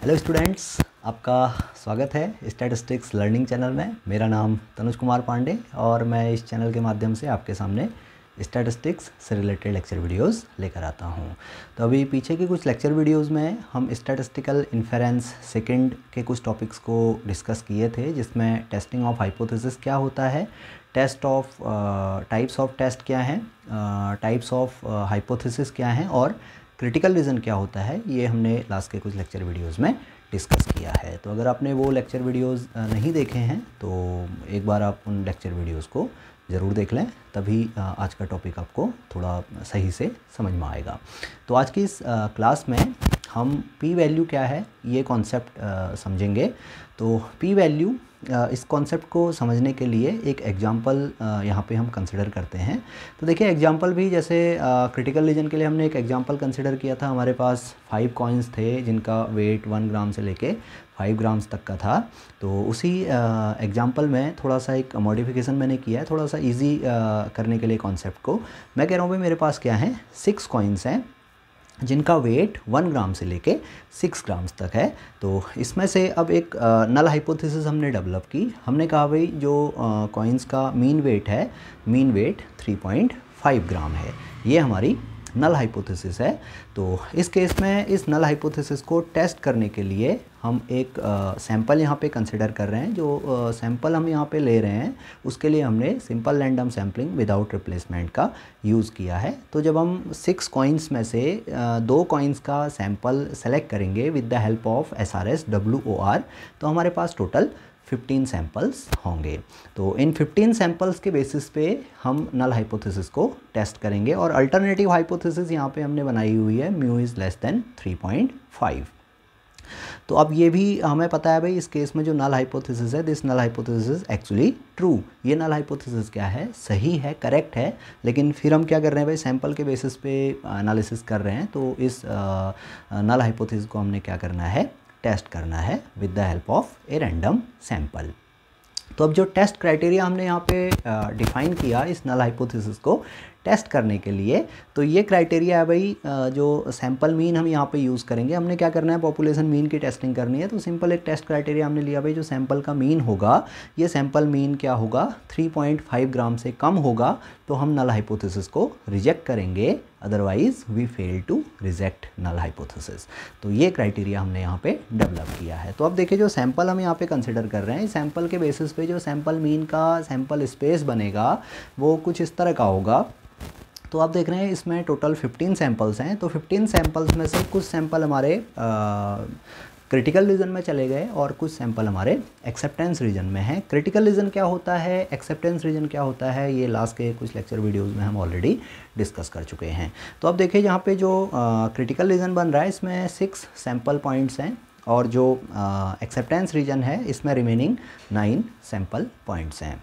Hello students, आपका स्वागत है स्टैटिस्टिक्स लर्निंग चैनल में। मेरा नाम तनुज कुमार पांडे और मैं इस चैनल के माध्यम से आपके सामने स्टैटिस्टिक्स से रिलेटेड लेक्चर वीडियोस लेकर आता हूं। तो अभी पीछे के कुछ लेक्चर वीडियोस में हम स्टैटिस्टिकल इन्फेरेंस सेकंड के कुछ टॉपिक्स को डिस्कस किए थे, जिसमें टेस्टिंग ऑफ हाइपोथेसिस क्या होता है, test of types of test क्या हैं, टाइप्स ऑफ हाइपोथेसिस क्या हैं और क्रिटिकल रीजन क्या होता है। ये हमने लास्ट के कुछ लेक्चर वीडियोस में डिस्कस किया है। तो अगर आपने वो लेक्चर वीडियोस नहीं देखे हैं तो एक बार आप उन लेक्चर वीडियोस को ज़रूर देख लें, तभी आज का टॉपिक आपको थोड़ा सही से समझ में आएगा। तो आज की इस क्लास में हम पी वैल्यू क्या है ये कॉन्सेप्ट समझेंगे। तो पी वैल्यू इस कॉन्सेप्ट को समझने के लिए एक एग्जांपल यहाँ पे हम कंसिडर करते हैं। तो देखिए एग्जांपल भी जैसे क्रिटिकल रीजन के लिए हमने एक एग्जांपल कंसिडर किया था। हमारे पास 5 कॉइन्स थे जिनका वेट 1 ग्राम से लेके 5 ग्राम्स तक का था। तो उसी एग्जांपल में थोड़ा सा एक मॉडिफिकेशन मैंने किया है, थोड़ा सा इजी करने के लिए कॉन्सेप्ट को। मैं कह रहा हूँ भाई मेरे पास क्या है, 6 कॉइन्स हैं जिनका वेट 1 ग्राम से लेके 6 ग्राम्स तक है। तो इसमें से अब एक नल हाइपोथेसिस हमने डेवलप की। हमने कहा भाई जो कॉइन्स का मीन वेट है, मीन वेट 3.5 ग्राम है, ये हमारी नल हाइपोथेसिस है। तो इस केस में इस नल हाइपोथेसिस को टेस्ट करने के लिए हम एक सैंपल यहाँ पे कंसिडर कर रहे हैं। जो सैंपल हम यहाँ पे ले रहे हैं उसके लिए हमने simple random sampling without replacement का यूज़ किया है। तो जब हम 6 कॉइन्स में से 2 कॉइन्स का सैंपल सेलेक्ट करेंगे with the help of SRS WOR, तो हमारे पास टोटल 15 सैंपल्स होंगे। तो इन 15 सैंपल्स के बेसिस पे हम नल हाइपोथेसिस को टेस्ट करेंगे और अल्टरनेटिव हाइपोथेसिस यहाँ पे हमने बनाई हुई है म्यू इज़ लेस देन 3.5। तो अब ये भी हमें पता है भाई इस केस में जो नल हाइपोथेसिस है, this null hypothesis actually true. ये नल हाइपोथेसिस क्या है, सही है, करेक्ट है। लेकिन फिर हम क्या कर रहे हैं भाई, सैंपल के बेसिस पे एनालिसिस कर रहे हैं। तो इस नल हाइपोथेसिस को हमने क्या करना है, टेस्ट करना है with the help of a random sample. तो अब जो टेस्ट क्राइटेरिया हमने यहाँ पे डिफाइन किया इस नल हाइपोथेसिस को टेस्ट करने के लिए, तो ये क्राइटेरिया है भाई जो सैंपल मीन हम यहाँ पे यूज़ करेंगे। हमने क्या करना है, पॉपुलेशन मीन की टेस्टिंग करनी है। तो सिंपल एक टेस्ट क्राइटेरिया हमने लिया भाई, जो सैंपल का मीन होगा, ये सैंपल मीन क्या होगा, 3.5 ग्राम से कम होगा तो हम नल हाइपोथेसिस को रिजेक्ट करेंगे, otherwise we fail to reject null hypothesis. तो ये क्राइटेरिया हमने यहाँ पे डेवलप किया है। तो अब देखिए जो सैंपल हम यहाँ पे कंसिडर कर रहे हैं, इस सैंपल के बेसिस पे जो सैंपल मीन का सैंपल स्पेस बनेगा वो कुछ इस तरह का होगा। तो आप देख रहे हैं इसमें टोटल 15 सैंपल्स हैं। तो 15 सैंपल्स में से कुछ सैंपल हमारे क्रिटिकल रीजन में चले गए और कुछ सैंपल हमारे एक्सेप्टेंस रीजन में हैं। क्रिटिकल रीजन क्या होता है, एक्सेप्टेंस रीजन क्या होता है, ये लास्ट के कुछ लेक्चर वीडियोस में हम ऑलरेडी डिस्कस कर चुके हैं। तो अब देखिए यहाँ पे जो क्रिटिकल रीजन बन रहा है इसमें 6 सैंपल पॉइंट्स हैं और जो एक्सेप्टेंस रीजन है इसमें रिमेनिंग 9 सैंपल पॉइंट्स हैं।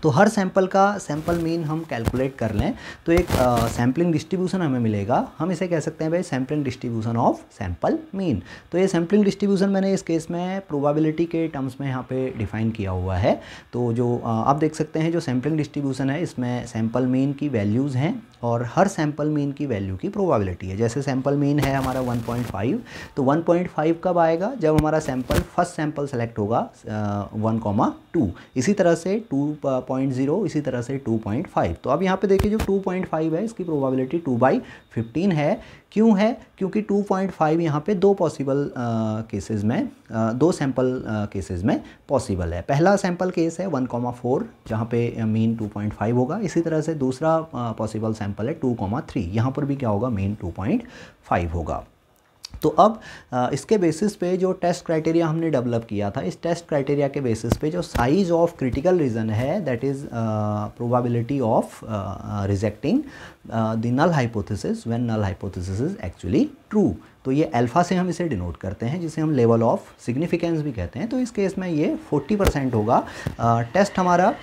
तो हर सैंपल का सैंपल मीन हम कैलकुलेट कर लें तो एक सैम्पलिंग डिस्ट्रीब्यूशन हमें मिलेगा। हम इसे कह सकते हैं भाई sampling distribution of sample mean. तो ये सैम्पलिंग डिस्ट्रीब्यूशन मैंने इस केस में प्रोबेबिलिटी के टर्म्स में यहाँ पे डिफाइन किया हुआ है। तो जो आप देख सकते हैं जो सैम्पलिंग डिस्ट्रीब्यूशन है इसमें सैंपल मीन की वैल्यूज़ हैं और हर सैंपल मीन की वैल्यू की प्रोबेबिलिटी है। जैसे सैंपल मीन है हमारा 1.5, तो 1.5 कब आएगा, जब हमारा सैंपल फर्स्ट सैंपल सेलेक्ट होगा 1,2। इसी तरह से 2.0, इसी तरह से 2.5। तो अब यहाँ पे देखिए जो 2.5 है इसकी प्रोबेबिलिटी 2/15 है। क्यों है, क्योंकि 2.5 यहाँ पे दो पॉसिबल केसेस में, 2 सैंपल केसेस में पॉसिबल है। पहला सैंपल केस है 1,4 जहाँ पे मीन 2.5 होगा। इसी तरह से दूसरा पॉसिबल सैंपल है 2,3, यहाँ पर भी क्या होगा, मीन 2.5 होगा। तो अब इसके बेसिस पे जो टेस्ट क्राइटेरिया हमने डेवलप किया था, इस टेस्ट क्राइटेरिया के बेसिस पे जो साइज ऑफ क्रिटिकल रीजन है, that is probability of rejecting the null hypothesis when null hypothesis is actually true. तो ये अल्फ़ा से हम इसे डिनोट करते हैं, जिसे हम लेवल ऑफ सिग्निफिकेंस भी कहते हैं। तो इस केस में ये 40% होगा। टेस्ट हमारा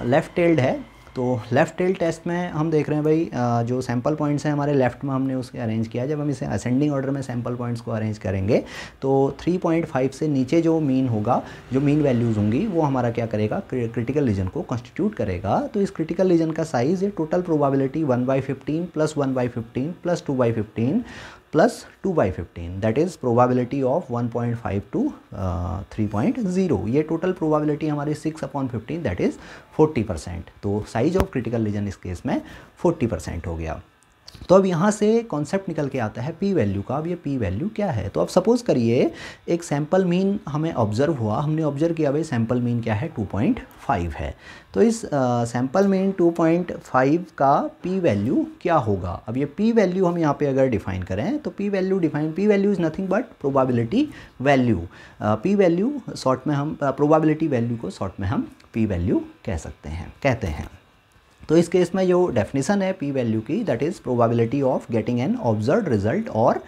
लेफ्ट टेल्ड है। तो लेफ़्ट टेल टेस्ट में हम देख रहे हैं भाई जो सैंपल पॉइंट्स हैं हमारे लेफ़्ट में हमने उसके अरेंज किया। जब हम इसे असेंडिंग ऑर्डर में सैंपल पॉइंट्स को अरेंज करेंगे तो 3.5 से नीचे जो मीन होगा, जो मीन वैल्यूज़ होंगी, वो हमारा क्या करेगा, क्रिटिकल रीजन को कॉन्स्टिट्यूट करेगा। तो इस क्रिटिकल रीजन का साइज़, ये total probability 1/15 + 1/15 + 2/15 plus 2/15 that is probability of 1.5 to 3.0। ये टोटल प्रोबेबिलिटी हमारी 6/15 दैट इज़ 40%। तो साइज ऑफ क्रिटिकल रीजन इस केस में 40% हो गया। तो अब यहाँ से कॉन्सेप्ट निकल के आता है पी वैल्यू का। अब ये पी वैल्यू क्या है? तो अब सपोज़ करिए एक सैम्पल मीन हमें ऑब्जर्व हुआ, हमने ऑब्जर्व किया भाई सैम्पल मीन क्या है 2.5 है। तो इस सैम्पल मीन 2.5 का पी वैल्यू क्या होगा? अब ये पी वैल्यू हम यहाँ पे अगर डिफाइन करें तो P value is nothing but probability value. P value short में हम प्रोबेबिलिटी वैल्यू को शॉर्ट में हम पी वैल्यू कहते हैं। तो इस केस में जो डेफिनेशन है पी वैल्यू की that is probability of getting an observed result और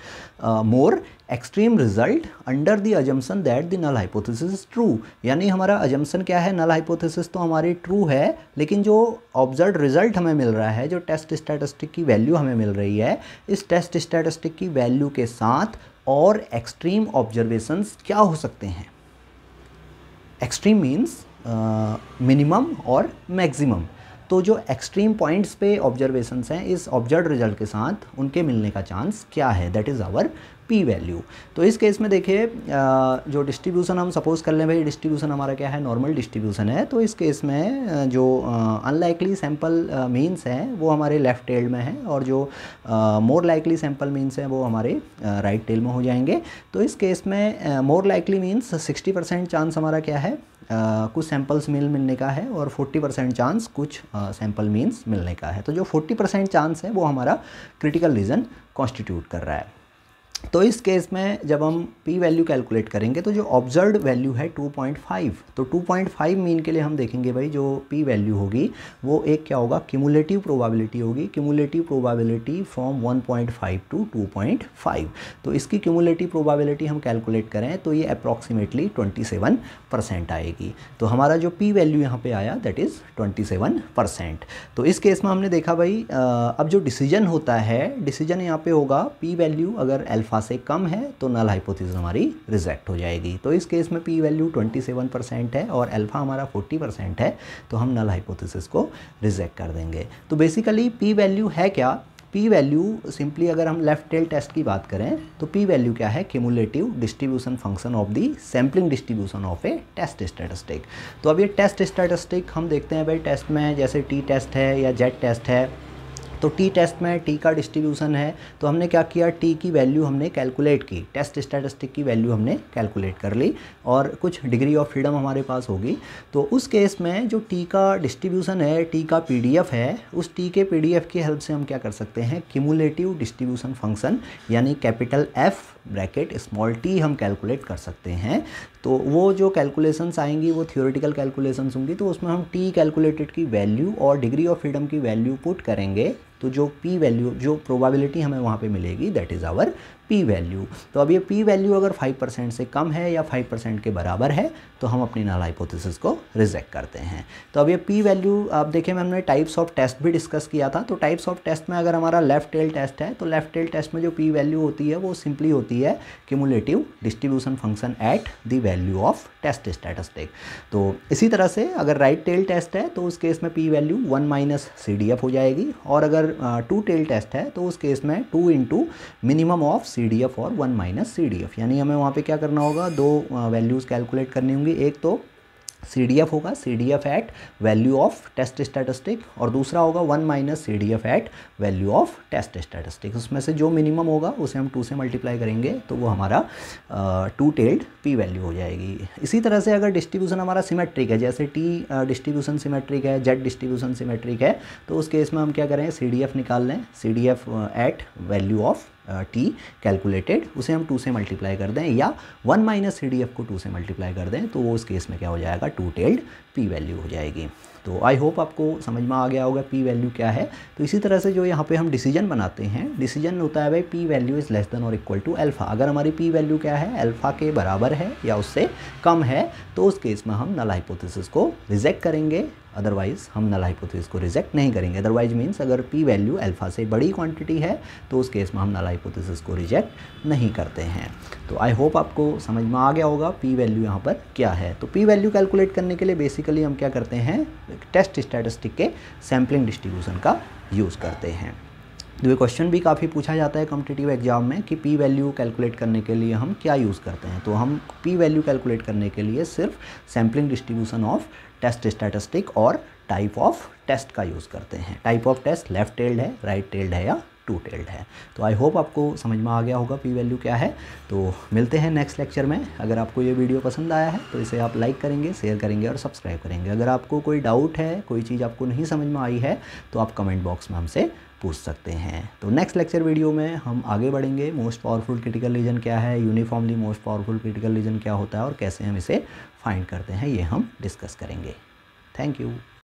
more extreme result under the assumption that the null hypothesis is true. यानी हमारा अजम्पशन क्या है? नल हाइपोथेसिस तो हमारी ट्रू है, लेकिन जो ऑब्जर्व्ड रिजल्ट हमें मिल रहा है, जो टेस्ट स्टैटिस्टिक की वैल्यू हमें मिल रही है, इस टेस्ट स्टैटिस्टिक की वैल्यू के साथ और एक्सट्रीम ऑब्जर्वेशंस क्या हो सकते हैं? एक्सट्रीम मीन्स मिनिमम और मैक्सिमम। तो जो एक्सट्रीम पॉइंट्स पे ऑब्जर्वेशंस हैं इस ऑब्जर्व्ड रिजल्ट के साथ उनके मिलने का चांस क्या है? That is our p value. तो इस केस में देखिए जो डिस्ट्रीब्यूशन हम सपोज़ कर लें भाई, डिस्ट्रीब्यूशन हमारा क्या है? नॉर्मल डिस्ट्रीब्यूशन है। तो इस केस में जो अनलाइकली सैम्पल मीन्स हैं वो हमारे लेफ़्ट टेल में है और जो मोर लाइकली सैम्पल मीन्स हैं वो हमारे राइट टेल में हो जाएंगे। तो इस केस में मोर लाइकली मीन्स 60% चांस हमारा क्या है? कुछ सैम्पल्स मिलने का है और 40% चांस कुछ सैम्पल मीन्स मिलने का है। तो जो 40% चांस है वो हमारा क्रिटिकल रीजन कॉन्स्टिट्यूट कर रहा है। तो इस केस में जब हम पी वैल्यू कैलकुलेट करेंगे तो जो ऑब्जर्व्ड वैल्यू है 2.5, तो 2.5 मीन के लिए हम देखेंगे भाई जो पी वैल्यू होगी वो एक क्या होगा? क्यूमुलेटिव प्रोबेबिलिटी होगी। Cumulative probability from 1.5 to 2.5। तो इसकी क्यूमुलेटिव प्रोबेबिलिटी हम कैलकुलेट करें तो ये अप्रॉक्सीमेटली 27% आएगी। तो हमारा जो पी वैल्यू यहाँ पे आया दैट इज़ 27%। तो इस केस में हमने देखा भाई अब जो डिसीजन होता है, डिसीजन यहाँ पे होगा पी वैल्यू अगर अल्फा से कम है तो नल हाइपोथेसिस हमारी रिजेक्ट हो जाएगी। तो इस केस में पी वैल्यू 27% है और अल्फा हमारा 40% है, तो हम नल हाइपोथेसिस को रिजेक्ट कर देंगे। तो बेसिकली पी वैल्यू है क्या? पी वैल्यू सिंपली अगर हम लेफ्ट टेल टेस्ट की बात करें तो पी वैल्यू क्या है? Cumulative distribution function of the sampling distribution of a test statistic. तो अब ये टेस्ट स्टैटिस्टिक हम देखते हैं भाई टेस्ट में, जैसे टी टेस्ट है या जेड टेस्ट है। तो टी टेस्ट में टी का डिस्ट्रीब्यूशन है, तो हमने क्या किया? टी की वैल्यू हमने कैलकुलेट की, टेस्ट स्टैटिस्टिक की वैल्यू हमने कैलकुलेट कर ली और कुछ डिग्री ऑफ फ्रीडम हमारे पास होगी। तो उस केस में जो टी का डिस्ट्रीब्यूशन है, टी का पीडीएफ है, उस टी के पीडीएफ की हेल्प से हम क्या कर सकते हैं? क्यूमुलेटिव डिस्ट्रीब्यूशन फंक्शन यानी capital F bracket small T हम कैलकुलेट कर सकते हैं। तो वो जो कैलकुलेशंस आएंगी वो थियोरेटिकल कैलकुलेशंस होंगी, तो उसमें हम टी कैलकुलेटेड की वैल्यू और डिग्री ऑफ फ्रीडम की वैल्यू पुट करेंगे तो जो पी वैल्यू, जो प्रोबेबिलिटी हमें वहाँ पे मिलेगी that is our p value. तो अब ये पी वैल्यू अगर 5% से कम है या 5% के बराबर है तो हम अपनी नल हाइपोथेसिस को रिजेक्ट करते हैं। तो अब ये पी वैल्यू आप देखें, हमने टाइप्स ऑफ टेस्ट भी डिस्कस किया था। तो टाइप्स ऑफ टेस्ट में अगर हमारा लेफ्ट टेल टेस्ट है तो लेफ्ट टेल टेस्ट में जो पी वैल्यू होती है वो सिंपली होती है cumulative distribution function at the value of test statistic. तो इसी तरह से अगर राइट टेल टेस्ट है तो उस केस में पी वैल्यू 1 - CDF हो जाएगी, और अगर टू टेल टेस्ट है तो उस केस में 2 × मिनिमम ऑफ CDF और 1 - CDF। यानी हमें वहाँ पे क्या करना होगा? दो वैल्यूज़ कैलकुलेट करनी होंगी। एक तो CDF होगा, CDF at value of test statistic, और दूसरा होगा 1 - CDF at value of test statistic. उसमें से जो मिनिमम होगा उसे हम 2 से मल्टीप्लाई करेंगे तो वो हमारा 2 टेल्ड पी वैल्यू हो जाएगी। इसी तरह से अगर डिस्ट्रीब्यूशन हमारा सिमेट्रिक है, जैसे टी डिस्ट्रीब्यूशन सिमेट्रिक है, जेड डिस्ट्रीब्यूशन सिमेट्रिक है, तो उस केस में हम क्या करें? CDF निकाल लें, CDF at value of t calculated, उसे हम 2 से मल्टीप्लाई कर दें, या 1 - CDF को 2 से मल्टीप्लाई कर दें, तो वो उस केस में क्या हो जाएगा? 2 टेल्ड पी वैल्यू हो जाएगी। तो आई होप आपको समझ में आ गया होगा पी वैल्यू क्या है। तो इसी तरह से जो यहाँ पे हम डिसीजन बनाते हैं, डिसीजन होता है भाई P value is less than और इक्वल टू अल्फ़ा। अगर हमारी पी वैल्यू क्या है? अल्फ़ा के बराबर है या उससे कम है, तो उस केस में हम नल हाइपोथेसिस को रिजेक्ट करेंगे, अदरवाइज़ हम नल हाइपोथेसिस को रिजेक्ट नहीं करेंगे। अदरवाइज मीन्स अगर पी वैल्यू अल्फ़ा से बड़ी क्वांटिटी है तो उस केस में हम नल हाइपोथेसिस को रिजेक्ट नहीं करते हैं। तो आई होप आपको समझ में आ गया होगा पी वैल्यू यहाँ पर क्या है। तो पी वैल्यू कैलकुलेट करने के लिए बेसिकली हम क्या करते हैं? टेस्ट स्टैटिस्टिक के सैम्पलिंग डिस्ट्रीब्यूशन का यूज़ करते हैं। तो ये क्वेश्चन भी काफ़ी पूछा जाता है कॉम्पिटिटिव एग्जाम में कि पी वैल्यू कैलकुलेट करने के लिए हम क्या यूज़ करते हैं। तो हम पी वैल्यू कैलकुलेट करने के लिए सिर्फ sampling distribution of test statistic और टाइप ऑफ टेस्ट का यूज़ करते हैं। Type of test left tailed है, राइट टेल्ड है या टू टेल्ड है। तो आई होप आपको समझ में आ गया होगा पी वैल्यू क्या है। तो मिलते हैं नेक्स्ट लेक्चर में। अगर आपको ये वीडियो पसंद आया है तो इसे आप लाइक करेंगे, शेयर करेंगे और सब्सक्राइब करेंगे। अगर आपको कोई डाउट है, कोई चीज़ आपको नहीं समझ में आई है तो आप कमेंट बॉक्स में हमसे पूछ सकते हैं। तो नेक्स्ट लेक्चर वीडियो में हम आगे बढ़ेंगे। मोस्ट पावरफुल क्रिटिकल रीजन क्या है, uniformly most powerful critical reason क्या होता है और कैसे हम इसे फाइंड करते हैं, ये हम डिस्कस करेंगे। Thank you.